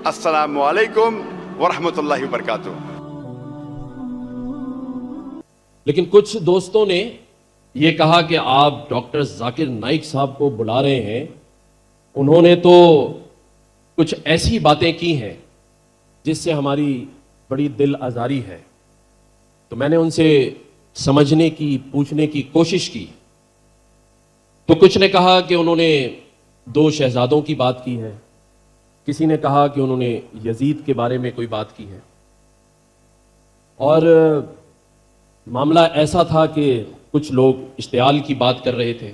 السلام علیکم ورحمۃ اللہ وبرکاتہ۔ لیکن کچھ دوستوں نے یہ کہا کہ آپ ڈاکٹر ذاکر نائک صاحب کو بلا رہے ہیں، انہوں نے تو کچھ ایسی باتیں کی ہیں جس سے ہماری بڑی دل آزاری ہے۔ تو میں نے ان سے سمجھنے کی، پوچھنے کی کوشش کی، تو کچھ نے کہا کہ انہوں نے 2 شہزادوں کی بات کی ہے، کسی نے کہا کہ انہوں نے یزید کے بارے میں کوئی بات کی ہے، اور معاملہ ایسا تھا کہ کچھ لوگ اشتعال کی بات کر رہے تھے۔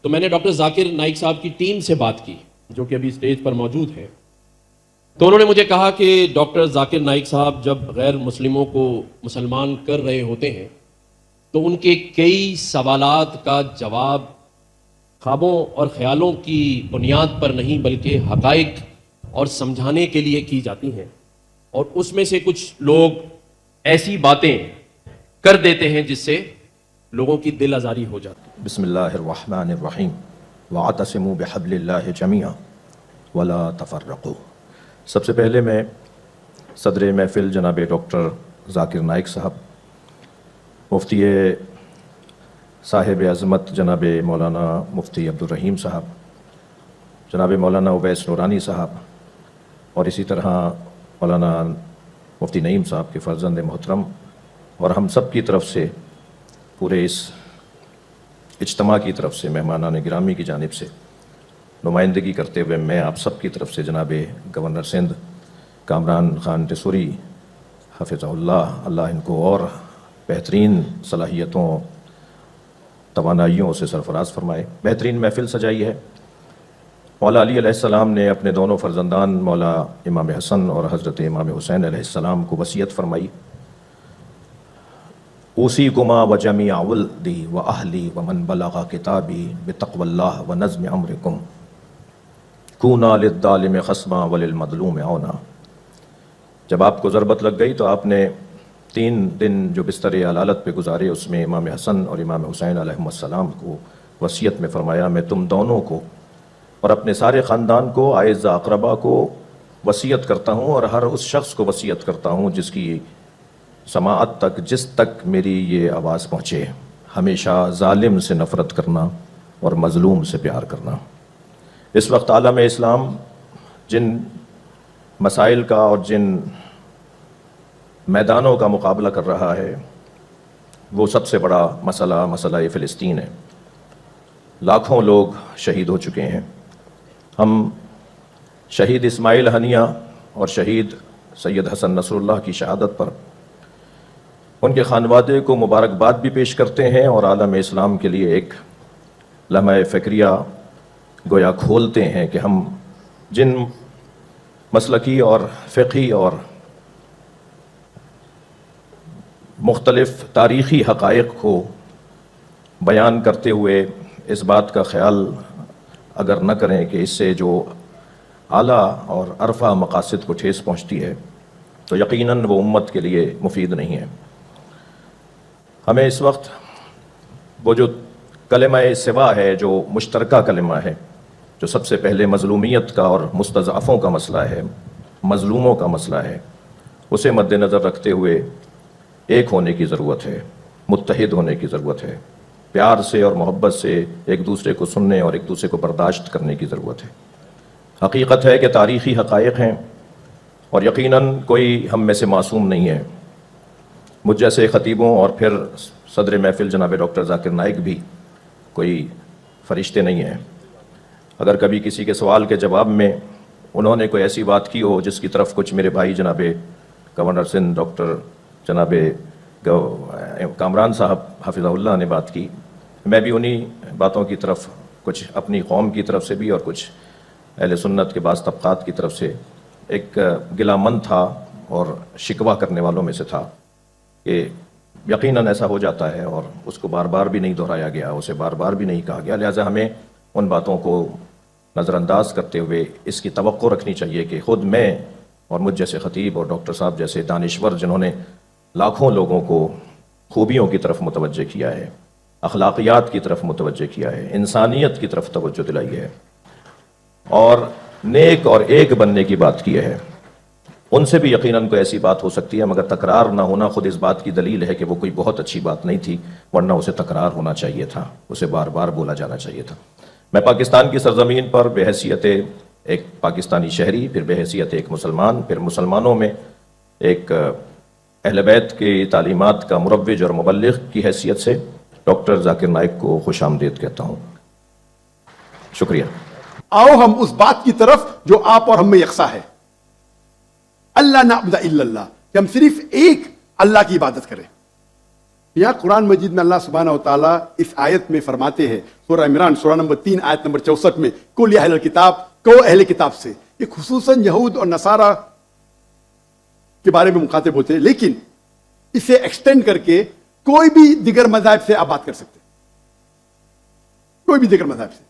تو میں نے ڈاکٹر ذاکر نائک صاحب کی ٹیم سے بات کی جو کہ ابھی اسٹیج پر موجود ہے، تو انہوں نے مجھے کہا کہ ڈاکٹر ذاکر نائک صاحب جب غیر مسلموں کو مسلمان کر رہے ہوتے ہیں تو ان کے کئی سوالات کا جواب خوابوں اور خیالوں کی بنیاد پر نہیں بلکہ حقائق اور سمجھانے کے لیے کی جاتی ہیں، اور اس میں سے کچھ لوگ ایسی باتیں کر دیتے ہیں جس سے لوگوں کی دل آزاری ہو جاتی ہے۔ بسم اللہ الرحمن الرحیم واعتصموا بحبل اللہ جمیعا ولا تفرقوا۔ سب سے پہلے میں صدر محفل جناب ڈاکٹر ذاکر نائک صاحب، مفتی صاحب عظمت جناب مولانا مفتی عبدالرحیم صاحب، جناب مولانا اویس نورانی صاحب، اور اسی طرح مولانا مفتی نعیم صاحب کے فرزند محترم، اور ہم سب کی طرف سے، پورے اس اجتماع کی طرف سے، مہمانان گرامی کی جانب سے نمائندگی کرتے ہوئے میں آپ سب کی طرف سے جناب گورنر سندھ کامران خان ٹیسوری حفظہ اللہ، اللہ ان کو اور بہترین صلاحیتوں، توانائیوں سے سرفراز فرمائے، بہترین محفل سجائی ہے۔ مولا علی علیہ السلام نے اپنے دونوں فرزندان مولا امام حسن اور حضرت امام حسین علیہ السلام کو وصیت فرمائی، اوصیکما وجمیع ولدی واہلی ومن بلغ کتابی بتقوی اللہ ونظم امرکم کونا للظالم خصما وللمظلوم عونا۔ جب آپ کو ضربت لگ گئی تو آپ نے 3 دن جو بستر علالت پہ گزارے، اس میں امام حسن اور امام حسین علیہ السلام کو وصیت میں فرمایا، میں تم دونوں کو اور اپنے سارے خاندان کو، اعزہ اقربا کو وصیت کرتا ہوں، اور ہر اس شخص کو وصیت کرتا ہوں جس کی سماعت تک، جس تک میری یہ آواز پہنچے، ہمیشہ ظالم سے نفرت کرنا اور مظلوم سے پیار کرنا۔ اس وقت عالم اسلام جن مسائل کا اور جن میدانوں کا مقابلہ کر رہا ہے، وہ سب سے بڑا مسئلہ فلسطین ہے۔ لاکھوں لوگ شہید ہو چکے ہیں۔ ہم شہید اسماعیل ہنیہ اور شہید سید حسن نصر اللہ کی شہادت پر ان کے خانوادے کو مبارکباد بھی پیش کرتے ہیں، اور عالم اسلام کے لیے ایک لمحہ فکریہ گویا کھولتے ہیں کہ ہم جن مسلکی اور فقہی اور مختلف تاریخی حقائق کو بیان کرتے ہوئے اس بات کا خیال اگر نہ کریں کہ اس سے جو اعلیٰ اور عرفہ مقاصد کو ٹھیس پہنچتی ہے، تو یقیناً وہ امت کے لیے مفید نہیں ہے۔ ہمیں اس وقت وہ جو کلمہ سوا ہے، جو مشترکہ کلمہ ہے، جو سب سے پہلے مظلومیت کا اور مستضعفوں کا مسئلہ ہے، مظلوموں کا مسئلہ ہے، اسے مد نظر رکھتے ہوئے ایک ہونے کی ضرورت ہے، متحد ہونے کی ضرورت ہے، پیار سے اور محبت سے ایک دوسرے کو سننے اور ایک دوسرے کو برداشت کرنے کی ضرورت ہے۔ حقیقت ہے کہ تاریخی حقائق ہیں، اور یقیناً کوئی ہم میں سے معصوم نہیں ہے۔ مجھ جیسے خطیبوں اور پھر صدر محفل جناب ڈاکٹر ذاکر نائک بھی کوئی فرشتے نہیں ہیں۔ اگر کبھی کسی کے سوال کے جواب میں انہوں نے کوئی ایسی بات کی ہو جس کی طرف کچھ میرے بھائی جناب گورنر سندھ ڈاکٹر جناب کامران صاحب حفظہ اللہ نے بات کی، میں بھی انہی باتوں کی طرف، کچھ اپنی قوم کی طرف سے بھی اور کچھ اہل سنت کے بعض طبقات کی طرف سے ایک گلہ مند تھا اور شکوہ کرنے والوں میں سے تھا کہ یقیناً ایسا ہو جاتا ہے، اور اس کو بار بار بھی نہیں دہرایا گیا، اسے بار بار بھی نہیں کہا گیا، لہٰذا ہمیں ان باتوں کو نظر انداز کرتے ہوئے اس کی توقع رکھنی چاہیے کہ خود میں اور مجھ جیسے خطیب اور ڈاکٹر صاحب جیسے دانشور جنہوں نے لاکھوں لوگوں کو خوبیوں کی طرف متوجہ کیا ہے، اخلاقیات کی طرف متوجہ کیا ہے، انسانیت کی طرف توجہ دلائی ہے، اور نیک اور ایک بننے کی بات کی ہے، ان سے بھی یقیناً کوئی ایسی بات ہو سکتی ہے، مگر تکرار نہ ہونا خود اس بات کی دلیل ہے کہ وہ کوئی بہت اچھی بات نہیں تھی، ورنہ اسے تکرار ہونا چاہیے تھا، اسے بار بار بولا جانا چاہیے تھا۔ میں پاکستان کی سرزمین پر بحیثیت ایک پاکستانی شہری، پھر بحیثیت ایک مسلمان، پھر مسلمانوں میں ایک اہل بیت کی تعلیمات کا مروج اور مبلغ کی حیثیت سے ڈاکٹر ذاکر نائک کو خوش آمدید کہتا ہوں۔ شکریہ۔ آؤ ہم اس بات کی طرف جو آپ اور ہم میں یکساں ہے، اللہ نعبد الا اللہ، کہ ہم صرف ایک اللہ کی عبادت کریں۔ یہاں قرآن مجید میں اللہ سبحانہ و تعالیٰ اس آیت میں فرماتے ہیں، سورہ عمران سورہ نمبر 3 آیت نمبر 64 میں، قل یا اہل الکتاب، کہو اہل کتاب سے، یہ خصوصاً یہود اور نصارہ کے بارے میں مخاطب ہوتے ہیں، لیکن اسے ایکسٹینڈ کر کے کوئی بھی دیگر مذاہب سے آپ بات کر سکتے ہیں، کوئی بھی دیگر مذہب سے،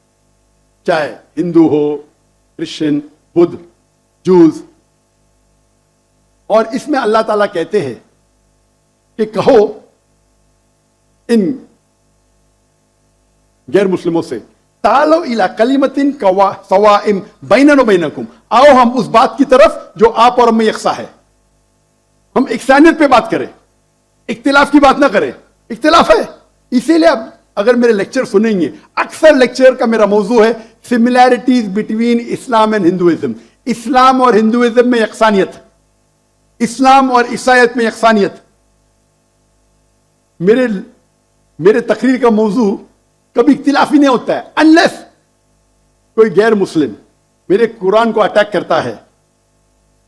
چاہے ہندو ہو، کرسچن، بدھ، جوز۔ اور اس میں اللہ تعالیٰ کہتے ہیں کہ کہو ان غیر مسلموں سے، تعالوا الی کلمۃ سواء بیننا و بینکم، آؤ ہم اس بات کی طرف جو آپ اور ہم میں یکساں ہے، ہم یکسانیت پہ بات کریں، اختلاف کی بات نہ کریں۔ اختلاف ہے، اسی لیے اب اگر میرے لیکچر سنیں گے، اکثر لیکچر کا میرا موضوع ہے similarities between Islam and Hinduism, اسلام اور ہندوازم میں یکسانیت، اسلام اور عیسائیت میں یکسانیت۔ میرے تقریر کا موضوع کبھی اختلافی نہیں ہوتا ہے، انلیس کوئی غیر مسلم میرے قرآن کو اٹیک کرتا ہے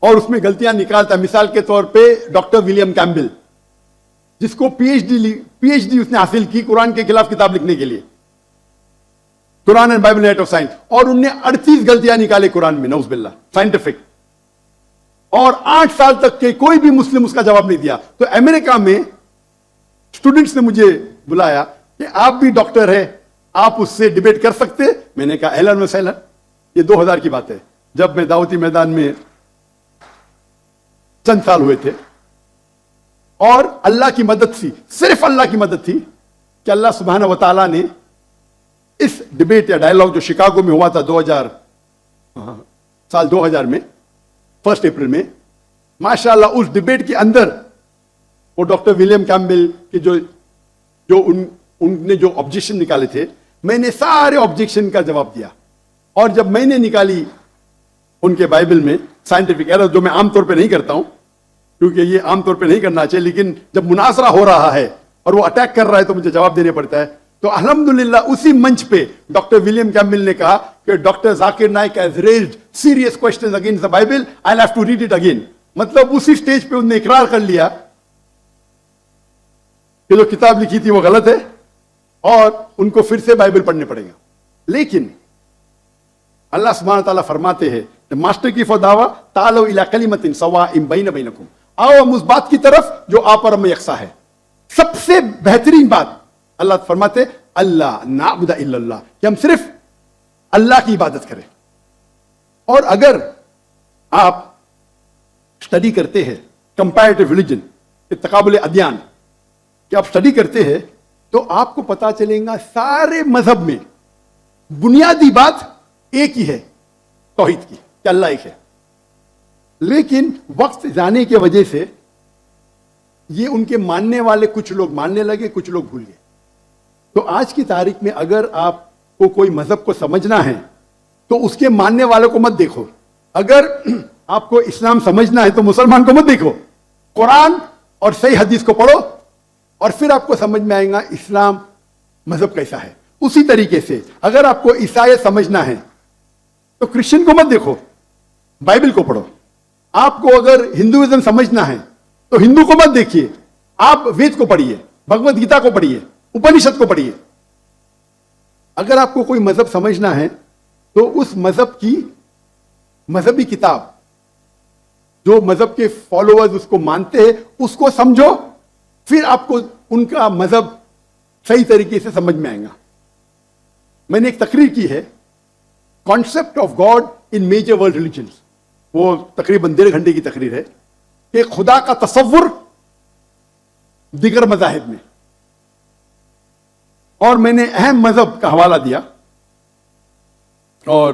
اور اس میں غلطیاں نکالتا ہے۔ مثال کے طور پہ ڈاکٹر ولیم کیمبل، جس کو پی ایچ ڈی اس نے حاصل کی قرآن کے خلاف کتاب لکھنے کے لیے، Quran and Bible net of science, اور انہوں نے 38 غلطیاں نکالے قرآن میں، نعوذ باللہ، سائنٹیفک، اور 8 سال تک کے کوئی بھی مسلم اس کا جواب نہیں دیا۔ تو امریکہ میں اسٹوڈنٹس نے مجھے بلایا کہ آپ بھی ڈاکٹر ہیں، آپ اس سے ڈیبیٹ کر سکتے؟ میں نے کہا اہلاً و سہلاً۔ یہ 2000 کی بات ہے، جب میں دعوتی میدان میں چند سال ہوئے تھے، اور اللہ کی مدد تھی، صرف اللہ کی مدد تھی کہ اللہ سبحانہ و تعالیٰ نے اس ڈیبیٹ یا ڈائلاگ جو شکاگو میں ہوا تھا 2000 میں 1 اپریل میں، ماشاءاللہ اس ڈیبیٹ کے اندر وہ ڈاکٹر ولیم کیمبل کے جو ان نے جو آبجیکشن نکالے تھے، میں نے سارے آبجیکشن کا جواب دیا، اور جب میں نے نکالی ان کے بائبل میں سائنٹیفک ایرر، جو میں عام طور پہ نہیں کرتا ہوں کیونکہ یہ عام طور پہ نہیں کرنا چاہیے، لیکن جب مناظرہ ہو رہا ہے اور وہ اٹیک کر رہا ہے تو مجھے جواب دینے پڑتا ہے، تو الحمدللہ اسی منچ پہ ڈاکٹر ولیم کیمبل نے کہا کہ doctor Zakir Naik has raised serious questions against the Bible, I'll have to read it again۔ مطلب اسی سٹیج پہ انہوں نے اقرار کر لیا کہ جو کتاب لکھی تھی وہ غلط ہے اور ان کو پھر سے بائبل پڑھنے پڑے گا۔ لیکن اللہ سبحانہ تعالیٰ فرماتے ہیں، ماسٹر کی دعویٰ تعالوا الی کلمۃ سواء بین بینکم، آؤ ہم اس بات کی طرف جو آپ اور ہم میں یکساں ہے۔ سب سے بہترین بات اللہ فرماتے اللہ نعبد الا اللہ، کہ ہم صرف اللہ کی عبادت کریں۔ اور اگر آپ اسٹڈی کرتے ہیں کمپیریٹو ریلیجن، تقابل ادیان، کہ آپ اسٹڈی کرتے ہیں تو آپ کو پتا چلے گا سارے مذہب میں بنیادی بات ایک ہی ہے، توحید کی، کہ اللہ ایک ہے۔ لیکن وقت جانے کی وجہ سے یہ ان کے ماننے والے کچھ لوگ ماننے لگے، کچھ لوگ بھول گئے۔ تو آج کی تاریخ میں اگر آپ کو کوئی مذہب کو سمجھنا ہے تو اس کے ماننے والوں کو مت دیکھو، اگر آپ کو اسلام سمجھنا ہے تو مسلمان کو مت دیکھو، قرآن اور صحیح حدیث کو پڑھو، اور پھر آپ کو سمجھ میں آئے گا اسلام مذہب کیسا ہے۔ اسی طریقے سے اگر آپ کو عیسائیت سمجھنا ہے تو کرسچن کو مت دیکھو، بائبل کو پڑھو۔ آپ کو اگر ہندوازم سمجھنا ہے تو ہندو کو مت دیکھیے، آپ وید کو پڑھیے، بھگوت گیتا کو پڑھیے، اپنشد کو پڑھیے۔ اگر آپ کو کوئی مذہب سمجھنا ہے تو اس مذہب کی مذہبی کتاب، جو مذہب کے فالوورز اس کو مانتے ہیں، اس کو سمجھو، پھر آپ کو ان کا مذہب صحیح طریقے سے سمجھ میں آئے گا۔ میں نے ایک تقریر کی ہے، concept of God in major world religions, وہ تقریباً 1.5 گھنٹے کی تقریر ہے کہ خدا کا تصور دیگر مذاہب میں، اور میں نے اہم مذہب کا حوالہ دیا، اور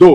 2,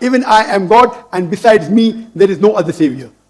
even I am God and besides me there is no other savior।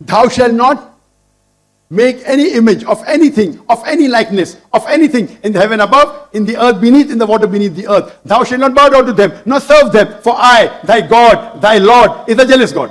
thou shall not make any image of anything, of any likeness, of anything in the heaven above, in the earth beneath, in the water beneath the earth. Thou shalt not bow down to them, nor serve them, for I, thy God, thy Lord, is a jealous God।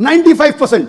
95%।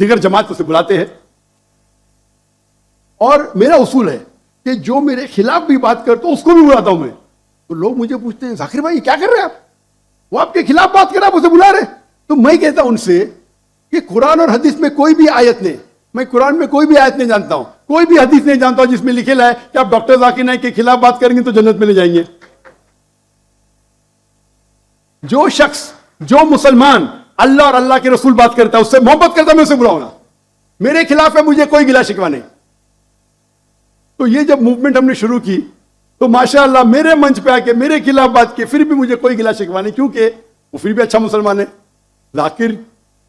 دیگر جماعت کو سے بلاتے ہیں. اور میرا اصول ہے کہ جو میرے خلاف بھی بات کرتا ہوں اس کو بھی بلاتا ہوں میں. تو لوگ مجھے پوچھتے ہیں ذاکر بھائی کیا کر رہے ہیں آپ, وہ آپ کے خلاف بات کر رہے ہیں, آپ اسے بلا رہے ہیں. تو میں کہتا ہوں ان سے کہ قرآن اور حدیث میں کوئی بھی آیت نہیں, میں قرآن میں کوئی بھی آیت نہیں جانتا ہوں, کوئی بھی حدیث نہیں جانتا ہوں جس میں لکھے ہے کہ آپ ڈاکٹر ذاکر نائک کے خلاف بات کریں گے تو جنت میں لے جائیں گے. جو شخص, جو مسلمان اللہ اور اللہ کے رسول بات کرتا ہے, اس سے محبت کرتا ہے, میں اسے بلاؤں گا. میرے خلاف ہے, مجھے کوئی گلا شکوہ نہیں. تو یہ جب موومنٹ ہم نے شروع کی تو ماشاءاللہ میرے منچ پہ آ کے میرے خلاف بات کی, پھر بھی مجھے کوئی گلا شکوہ نہیں, کیونکہ وہ پھر بھی اچھا مسلمان ہے. ذاکر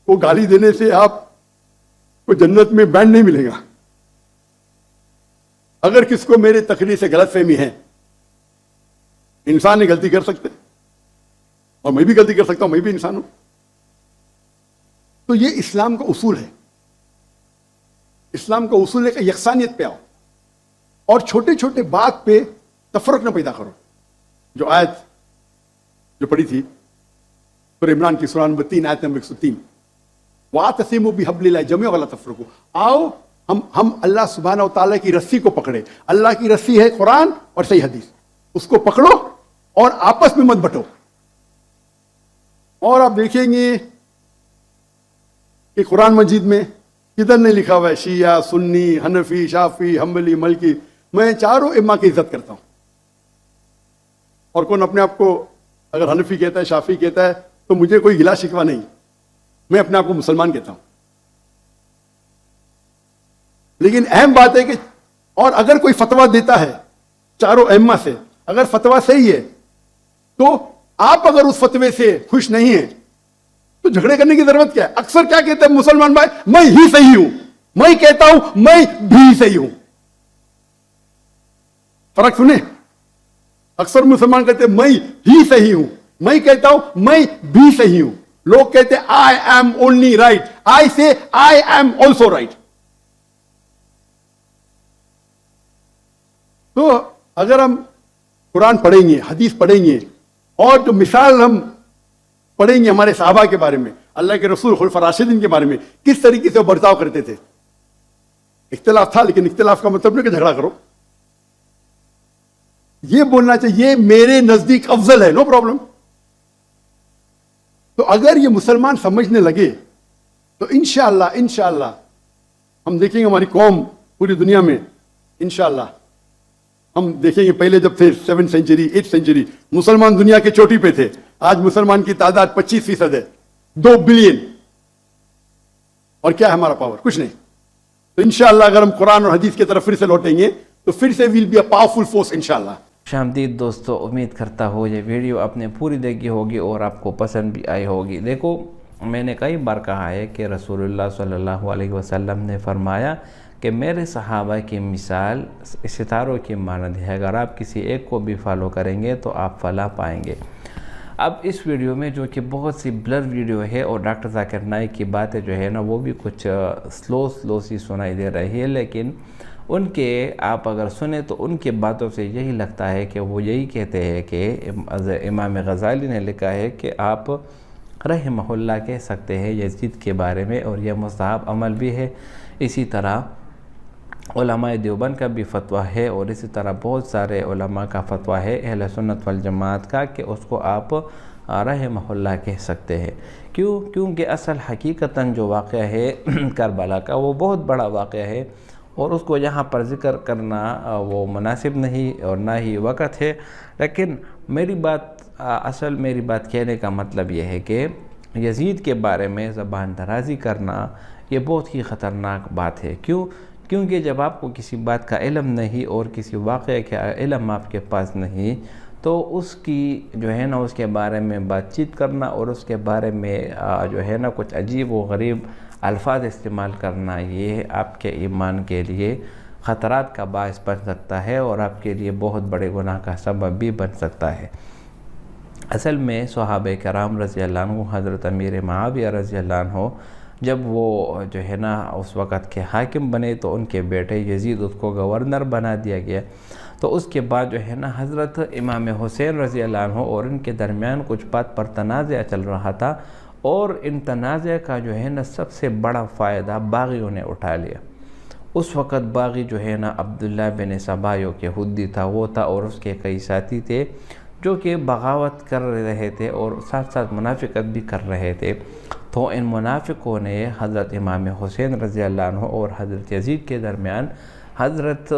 کو گالی دینے سے آپ کو جنت میں بینڈ نہیں ملے گا. اگر کس کو میرے تقریر سے غلط فہمی ہے, انسان نے غلطی کر سکتے اور میں بھی غلطی کر سکتا ہوں, میں بھی انسان ہوں. تو یہ اسلام کا اصول ہے. اسلام کا اصول ہے کہ یکسانیت پہ آؤ اور چھوٹے چھوٹے بات پہ تفرق نہ پیدا کرو. جو آیت جو پڑھی تھی سورہ عمران کی سورہ نمبر 3 آیت نمبر 103, وَاعْتَصِمُوا بِحَبْلِ اللَّهِ جَمِيعًا وَلَا تَفَرَّقُوا. آؤ ہم اللہ سبحانہ و تعالیٰ کی رسی کو پکڑے. اللہ کی رسی ہے قرآن اور صحیح حدیث, اس کو پکڑو اور آپس میں مت بٹو. اور آپ دیکھیں گے کہ قرآن مجید میں کدھر نہیں لکھا ہوا ہے شیعہ, سنی, حنفی, شافعی, حنبلی, مالکی. میں چاروں ائمہ کی عزت کرتا ہوں. اور کون اپنے آپ کو اگر حنفی کہتا ہے, شافعی کہتا ہے, تو مجھے کوئی گلا شکوہ نہیں, میں اپنے آپ کو مسلمان کہتا ہوں. لیکن اہم بات ہے کہ اور اگر کوئی فتویٰ دیتا ہے چاروں ائمہ سے, اگر فتویٰ صحیح ہے تو آپ اگر اس فتوے سے خوش نہیں ہیں تو جھگڑے کرنے کی ضرورت کیا ہے. اکثر کیا کہتے ہیں مسلمان بھائی, میں ہی صحیح ہوں, میں کہتا ہوں میں بھی صحیح ہوں. فرق سنیں, اکثر مسلمان کہتے ہیں میں ہی صحیح ہوں, میں کہتا ہوں میں بھی صحیح ہوں. لوگ کہتے ہیں آئی ایم اونلی رائٹ, آئی سے آئی ایم آلسو رائٹ. تو اگر ہم قرآن پڑھیں گے, حدیث پڑھیں گے, اور جو مثال ہم پڑھیں گے ہمارے صحابہ کے بارے میں, اللہ کے رسول خلفاء راشدین کے بارے میں, کس طریقے سے وہ برتاؤ کرتے تھے. اختلاف تھا لیکن اختلاف کا مطلب نہیں کہ جھگڑا کرو. یہ بولنا چاہیے میرے نزدیک افضل ہے, نو پرابلم. تو اگر یہ مسلمان سمجھنے لگے تو انشاءاللہ ہم دیکھیں گے ہماری قوم پوری دنیا میں انشاءاللہ ہم دیکھیں گے. پہلے جب تھے 7th سینچری 8th سینچری مسلمان دنیا کے چوٹی پہ تھے, آج مسلمان کی تعداد 25% ہے, 2 بلین. اور کیا ہے ہمارا پاور؟ کچھ نہیں. تو انشاءاللہ اگر ہم قرآن اور حدیث کی طرف پھر سے لوٹیں گے تو پھر سے will be a powerful force انشاءاللہ. شامدید دوستو, امید کرتا ہو یہ ویڈیو آپ نے پوری دیکھی ہوگی اور آپ کو پسند بھی آئی ہوگی. دیکھو, میں نے کئی بار کہا ہے کہ رسول اللہ صلی اللہ علیہ وسلم نے فرمایا کہ میرے صحابہ کی مثال ستاروں کی مانند ہے, اگر آپ کسی ایک کو بھی فالو کریں گے تو آپ فلاح پائیں گے. اب اس ویڈیو میں جو کہ بہت سی بلر ویڈیو ہے اور ڈاکٹر ذاکر نائک کی باتیں جو ہے نا وہ بھی کچھ سلو سی سنائی دے رہی ہے, لیکن ان کے آپ اگر سنیں تو ان کے باتوں سے یہی لگتا ہے کہ وہ یہی کہتے ہیں کہ امام غزالی نے لکھا ہے کہ آپ رحمہ اللہ کہہ سکتے ہیں یزید کے بارے میں, اور یہ مستحب عمل بھی ہے. اسی طرح علماء دیوبند کا بھی فتویٰ ہے, اور اسی طرح بہت سارے علماء کا فتویٰ ہے اہل سنت والجماعت کا کہ اس کو آپ رحمہ اللہ کہہ سکتے ہیں. کیونکہ اصل حقیقتاً جو واقعہ ہے کربلا کا وہ بہت بڑا واقعہ ہے, اور اس کو یہاں پر ذکر کرنا وہ مناسب نہیں اور نہ ہی وقت ہے. لیکن میری بات کہنے کا مطلب یہ ہے کہ یزید کے بارے میں زبان درازی کرنا یہ بہت ہی خطرناک بات ہے. کیونکہ جب آپ کو کسی بات کا علم نہیں اور کسی واقعے کا علم آپ کے پاس نہیں تو اس کی جو ہے نا اس کے بارے میں بات چیت کرنا اور اس کے بارے میں جو ہے نا کچھ عجیب و غریب الفاظ استعمال کرنا یہ آپ کے ایمان کے لیے خطرات کا باعث بن سکتا ہے اور آپ کے لیے بہت بڑے گناہ کا سبب بھی بن سکتا ہے. اصل میں صحابہ کرام رضی اللہ عنہ, حضرت امیر معاویہ رضی اللہ عنہ جب وہ جو ہے نا اس وقت کے حاکم بنے تو ان کے بیٹے یزید اس کو گورنر بنا دیا گیا. تو اس کے بعد جو ہے نا حضرت امام حسین رضی اللہ عنہ اور ان کے درمیان کچھ بات پر تنازع چل رہا تھا, اور ان تنازع کا جو ہے نا سب سے بڑا فائدہ باغیوں نے اٹھا لیا۔ اس وقت باغی جو ہے نا عبداللہ بن سبا جو کہ یہودی تھا وہ تھا، اور اس کے کئی ساتھی تھے جو کہ بغاوت کر رہے تھے اور ساتھ ساتھ منافقت بھی کر رہے تھے۔ تو ان منافقوں نے حضرت امام حسین رضی اللہ عنہ اور حضرت یزید کے درمیان، حضرت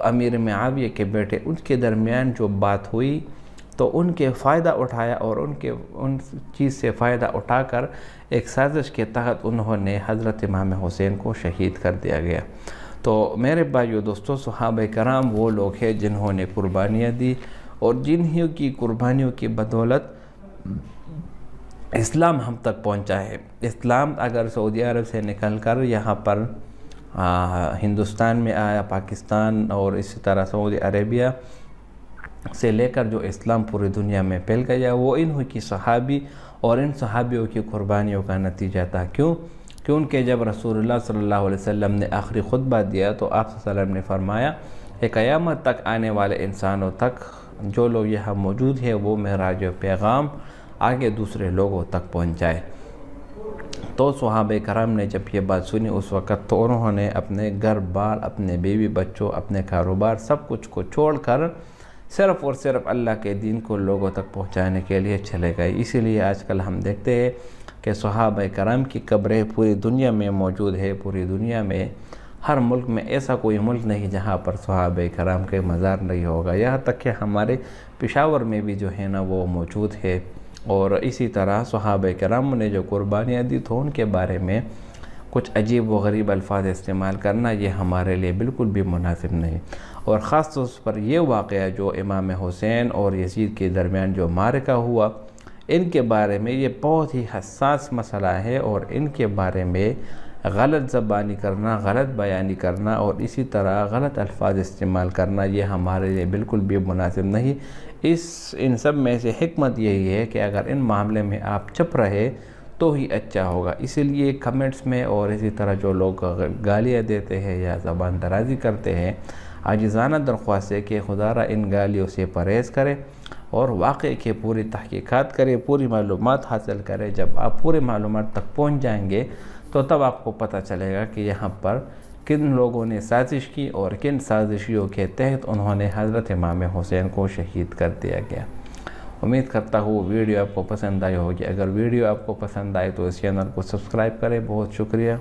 امیر معاویہ کے بیٹے ان کے درمیان جو بات ہوئی تو ان کے فائدہ اٹھایا، اور ان چیز سے فائدہ اٹھا کر ایک سازش کے تحت انہوں نے حضرت امام حسین کو شہید کر دیا گیا۔ تو میرے بھائیو دوستو، صحابہ کرام وہ لوگ ہیں جنہوں نے قربانیاں دی، اور جنہوں کی قربانیوں کی بدولت اسلام ہم تک پہنچا ہے۔ اسلام اگر سعودی عرب سے نکل کر یہاں پر ہندوستان میں آیا، پاکستان اور اسی طرح سعودی عربیہ سے لے کر جو اسلام پوری دنیا میں پھیل گیا، وہ انہوں کی صحابی اور ان صحابیوں کی قربانیوں کا نتیجہ تھا۔ کیونکہ جب رسول اللہ صلی اللہ علیہ وسلم نے آخری خطبہ دیا تو آپ صلی اللہ علیہ وسلم نے فرمایا کہ قیامت تک آنے والے انسانوں تک جو لوگ یہاں موجود ہیں وہ معراج پیغام آگے دوسرے لوگوں تک پہنچائے۔ تو صحابہ کرام نے جب یہ بات سنی اس وقت تو انہوں نے اپنے گھر بار، اپنے بیوی بچوں، اپنے کاروبار سب کچھ کو چھوڑ کر صرف اور صرف اللہ کے دین کو لوگوں تک پہنچانے کے لیے چلے گئے۔ اسی لیے آج کل ہم دیکھتے ہیں کہ صحابہ کرام کی قبریں پوری دنیا میں موجود ہے۔ پوری دنیا میں ہر ملک میں ایسا کوئی ملک نہیں جہاں پر صحابہ کرام کے مزار نہیں ہوگا، یہاں تک کہ ہمارے پشاور میں بھی جو ہے نا وہ موجود ہے۔ اور اسی طرح صحابہ کرام نے جو قربانیاں دی تو ان کے بارے میں کچھ عجیب و غریب الفاظ استعمال کرنا یہ ہمارے لیے بالکل بھی مناسب نہیں۔ اور خاص طور پر یہ واقعہ جو امام حسین اور یزید کے درمیان جو معرکہ ہوا، ان کے بارے میں یہ بہت ہی حساس مسئلہ ہے، اور ان کے بارے میں غلط زبانی کرنا، غلط بیانی کرنا اور اسی طرح غلط الفاظ استعمال کرنا یہ ہمارے لیے بالکل بھی مناسب نہیں۔ ان سب میں سے حکمت یہی ہے کہ اگر ان معاملے میں آپ چپ رہے تو ہی اچھا ہوگا۔ اسی لیے کمنٹس میں اور اسی طرح جو لوگ گالیاں دیتے ہیں یا زبان درازی کرتے ہیں، عاجزانہ درخواست ہے کہ خدا را ان گالیوں سے پرہیز کرے اور واقعے کی پوری تحقیقات کرے، پوری معلومات حاصل کرے۔ جب آپ پوری معلومات تک پہنچ جائیں گے تو تب آپ کو پتہ چلے گا کہ یہاں پر کن لوگوں نے سازش کی اور کن سازشیوں کے تحت انہوں نے حضرت امام حسین کو شہید کر دیا گیا۔ امید کرتا ہوں ویڈیو آپ کو پسند آئی ہوگی۔ اگر ویڈیو آپ کو پسند آئے تو اس چینل کو سبسکرائب کریں۔ بہت شکریہ۔